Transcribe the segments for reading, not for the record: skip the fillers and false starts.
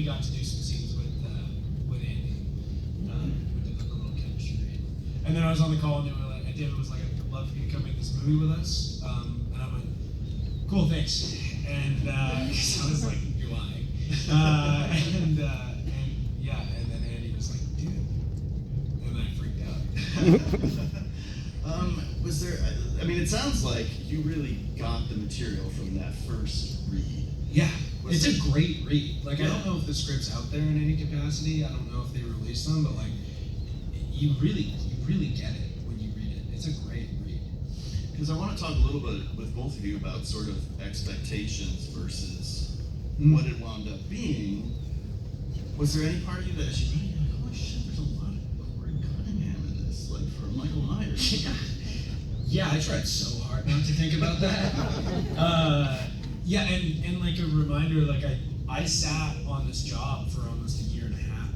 we got to do some scenes with Andy. We did a little chemistry. And then I was on the call and David was like, I'd love for you to come make this movie with us. And I went, cool, thanks. And cause I was like, you're lying. And then Andy was like, dude. And I freaked out. Was there, I mean, it sounds like you really got the material from that first read. Yeah, it's a great read. Like, I don't know if the script's out there in any capacity. I don't know if they released them, but like, you really get it when you read it. It's a great read. Because I want to talk a little bit with both of you about sort of expectations versus what it wound up being. Was there any part of you that as you read, you're like, holy shit, there's a lot of Corey Cunningham in this, like for Michael Myers. Yeah, I tried so hard not to think about that. Yeah, and like a reminder, like I sat on this job for almost a year and a half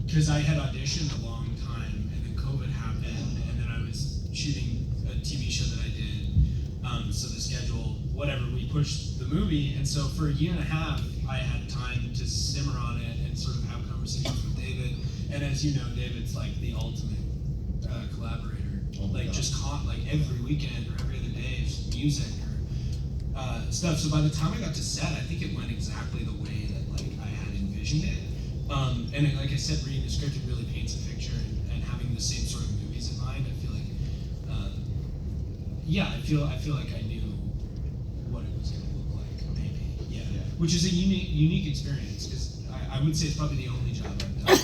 because I had auditioned a long time, and then COVID happened, and then I was shooting a TV show that I did. So the schedule, whatever, we pushed the movie, and so for a year and a half, I had time to simmer on it and sort of have conversations with David. And as you know, David's like the ultimate collaborator. Like just like every weekend or every other day, it's music or stuff. So by the time I got to set, I think it went exactly the way that like I had envisioned it. And it, like I said, reading the script, it really paints a picture, and having the same sort of movies in mind, I feel like, I feel like I knew what it was going to look like, maybe. Yeah. Which is a unique experience, because I would say it's probably the only job I've done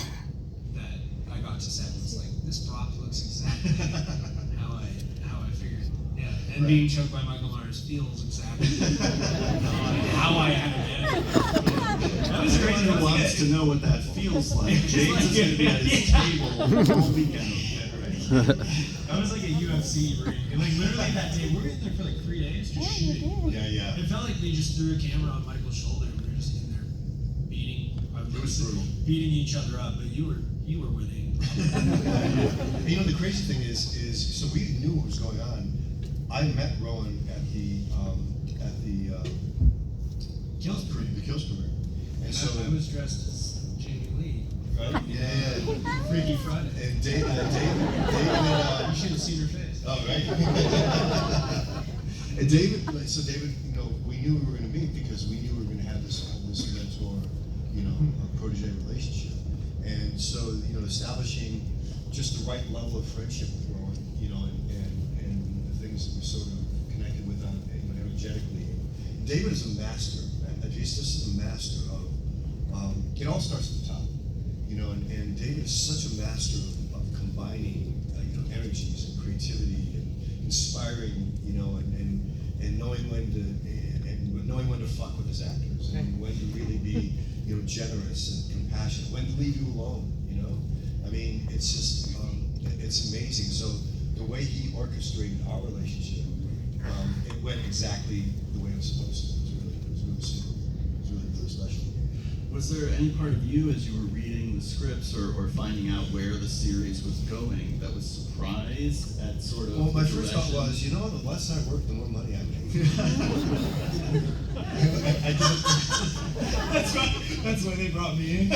that I got to set and was like, this prop looks exactly how I figured. Yeah, and being choked by Michael Myers feels exactly how I had imagined. That was crazy. Anyone who wants to know what that feels like, James is going to be at his table all weekend. That was like a UFC ring. And like literally that day, we were in there for like 3 days just shooting. Yeah. It felt like they just threw a camera on Michael's shoulder and we were just in there beating each other up, but you were winning. You know, the crazy thing is so we knew what was going on. I met Rohan at the Kills premiere, and so I was dressed as Jamie Lee. right? Yeah. Freaky Friday. And David. You should have seen her face. Oh, right. And David, you know, we knew we were going to meet because we knew we were going to have this mentor, you know, protege relationship. And so, you know, establishing just the right level of friendship with Rohan, you know, and the things that we sort of connected with on, you know, energetically. David is a master, just is a master of, it all starts at the top, you know, and David is such a master of combining, you know, energies and creativity and inspiring, you know, and knowing when to fuck with his actors and when to really be, you know, generous and compassionate, when to leave you alone, you know. I mean, it's just, it's amazing. So the way he orchestrated our relationship, it went exactly the way it was supposed to. It was really simple. It was really special. Was there any part of you as you were reading the scripts or finding out where the series was going that was surprised at sort of? Well, my first thought was, you know, the less I work, the more money I make. That's why they brought me in.